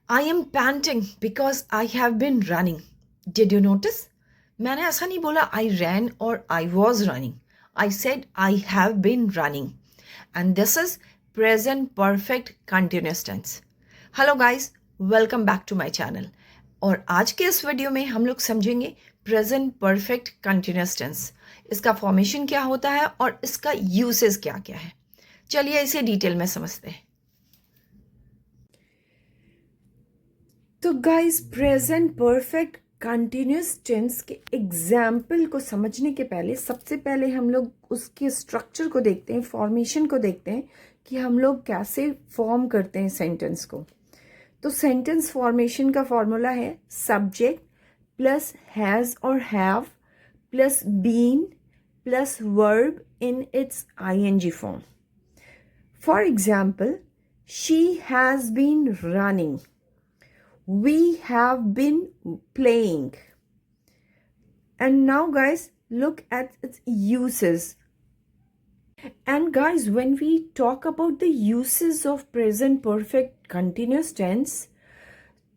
I am panting because I have been running. Did you notice? मैंने ऐसा नहीं बोला I ran or I was running. I said I have been running. And this is present perfect continuous tense. Hello guys, welcome back to my channel. और आज के इस video में हम लोग समझेंगे प्रेजेंट परफेक्ट कंटिन्यूस टेंस। इसका formation क्या होता है और इसका यूसेस क्या क्या है। चलिए इसे डिटेल में समझते हैं। तो guys, present perfect continuous tense के एग्जाम्पल को समझने के पहले सबसे पहले हम लोग उसके स्ट्रक्चर को देखते हैं, फॉर्मेशन को देखते हैं कि हम लोग कैसे फॉर्म करते हैं सेंटेंस को। तो सेंटेंस फॉर्मेशन का फॉर्मूला है सब्जेक्ट प्लस हैज़ और have plus been plus verb in its ING form. For example, she has been running, we have been playing. And now guys, look at its uses. And guys, when we talk about the uses of present perfect continuous tense,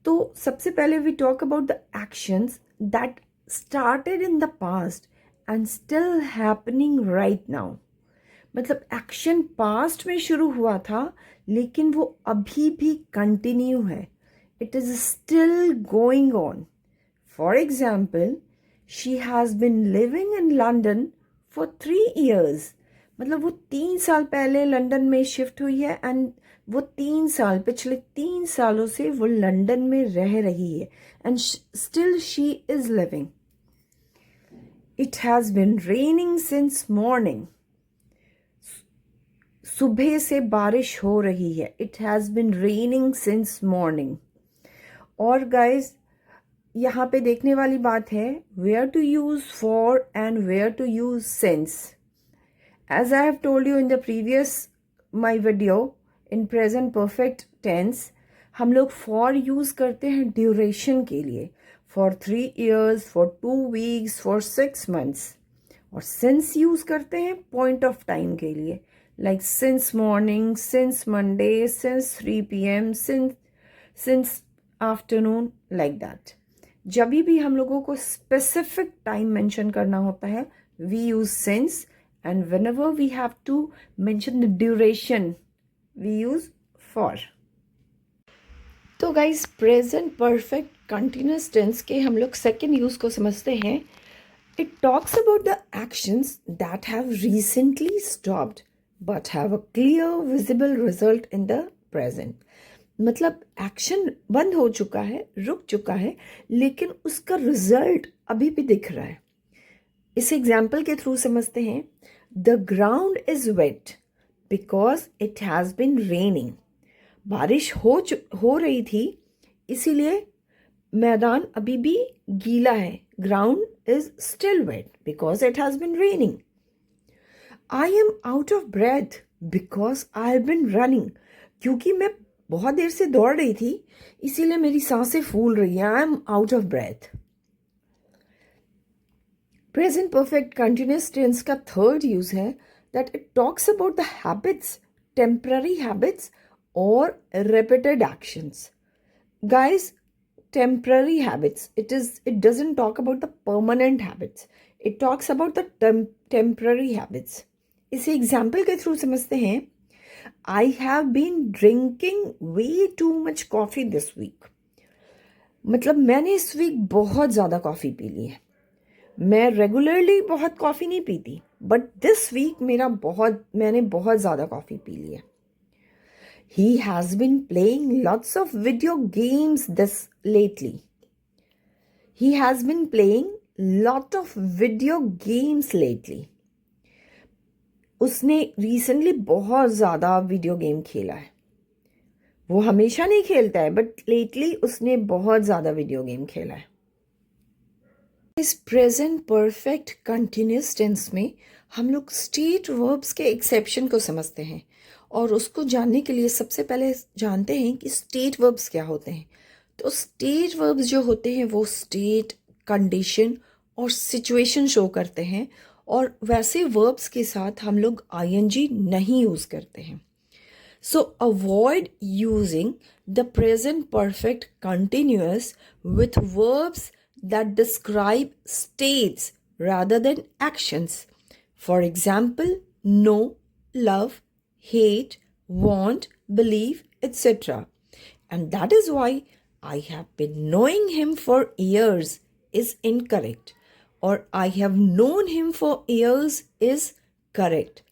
तो सबसे पहले we talk about the actions that started in the past and still happening right now. मतलब action past में शुरू हुआ था लेकिन वो अभी भी कंटिन्यू है. It is still going on. For example, she has been living in London for 3 years. मतलब वो 3 साल पहले लंदन में शिफ्ट हुई है एंड वो 3 साल पिछले 3 सालों से वो लंदन में रह रही है and still she is living. It has been raining since morning. सुबह से बारिश हो रही है. It has been raining since morning. और गाइज, यहाँ पे देखने वाली बात है where to use for and where to use since. As I have told you in the previous my video, in present perfect tense हम लोग फॉर यूज करते हैं ड्यूरेशन के लिए, for 3 years, for 2 weeks, for 6 months. और since use करते हैं point of time के लिए, like since morning, since Monday, since 3 PM, since afternoon, like that. जब भी हम लोगों को स्पेसिफिक टाइम मेंशन करना होता है we use since, and whenever we have to mention the duration we use for. तो guys, present perfect continuous tense के हम लोग सेकेंड यूज को समझते हैं. It talks about the actions that have recently stopped but have a clear visible result in the present. मतलब action बंद हो चुका है, रुक चुका है, लेकिन उसका रिजल्ट अभी भी दिख रहा है. इस एग्जाम्पल के थ्रू समझते हैं. The ground is wet because it has been raining. बारिश हो रही थी इसीलिए मैदान अभी भी गीला है. Ground is still wet because it has been raining. I am out of breath because I have been running. क्योंकि मैं बहुत देर से दौड़ रही थी इसीलिए मेरी सांसें फूल रही हैं. I am out of breath. Present perfect continuous tense का थर्ड यूज है that it talks about the habits, temporary habits और repeated actions. Guys, temporary habits, it doesn't talk about the permanent habits, it talks about the temporary habits. इसे example के through समझते हैं. I have been drinking way too much coffee this week. मतलब मैंने इस week बहुत ज़्यादा coffee P ली है. मैं रेगुलरली बहुत कॉफ़ी नहीं पीती बट दिस वीक मैंने बहुत ज़्यादा कॉफ़ी पी ली है. He has been playing lots of video games lately. He has been playing lot of video games lately. उसने रिसेंटली बहुत ज़्यादा वीडियो गेम खेला है. वो हमेशा नहीं खेलता है बट लेटली उसने बहुत ज़्यादा वीडियो गेम खेला है. इस प्रेजेंट परफेक्ट कंटिन्यूस टेंस में हम लोग स्टेट वर्ब्स के एक्सेप्शन को समझते हैं और उसको जानने के लिए सबसे पहले जानते हैं कि स्टेट वर्ब्स क्या होते हैं. तो स्टेट वर्ब्स जो होते हैं वो स्टेट, कंडीशन और सिचुएशन शो करते हैं और वैसे वर्ब्स के साथ हम लोग आईएनजी नहीं यूज़ करते हैं. So avoid using the present perfect continuous with verbs that describe states rather than actions. For example, know, love, hate, want, believe, etc. And that is why I have been knowing him for years is incorrect, or I have known him for years is correct.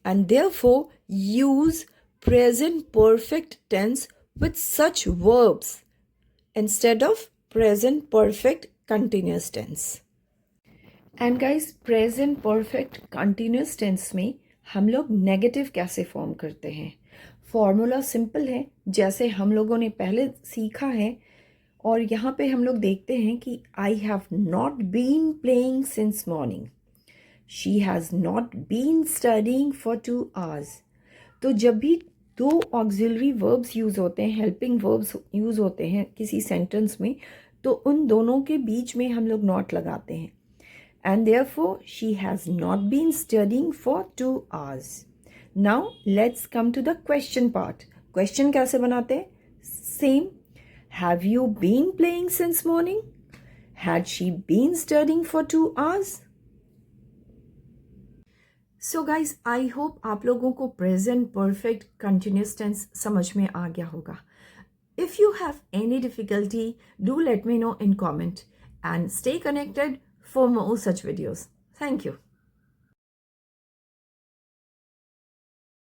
And therefore use present perfect tense with such verbs instead of present perfect continuous tense. And guys present perfect continuous tense में हम लोग negative कैसे form करते हैं? Formula simple है, जैसे हम लोगों ने पहले सीखा है। और यहाँ पे हम लोग देखते हैं कि I have not been playing since morning, she has not been studying for 2 hours। तो जब भी दो ऑक्सिलरी वर्ब्स यूज़ होते हैं, हेल्पिंग वर्ब्स यूज़ होते हैं किसी सेंटेंस में, तो उन दोनों के बीच में हम लोग नॉट लगाते हैं। And therefore she has not been studying for 2 hours. Now let's come to the question part. Question कैसे बनाते हैं? Same. Have you been playing since morning? Had she been studying for 2 hours? So guys, I hope आप लोगों को present perfect continuous tense समझ में आ गया होगा. If you have any difficulty, do let me know in comment and stay connected for more such videos. Thank you.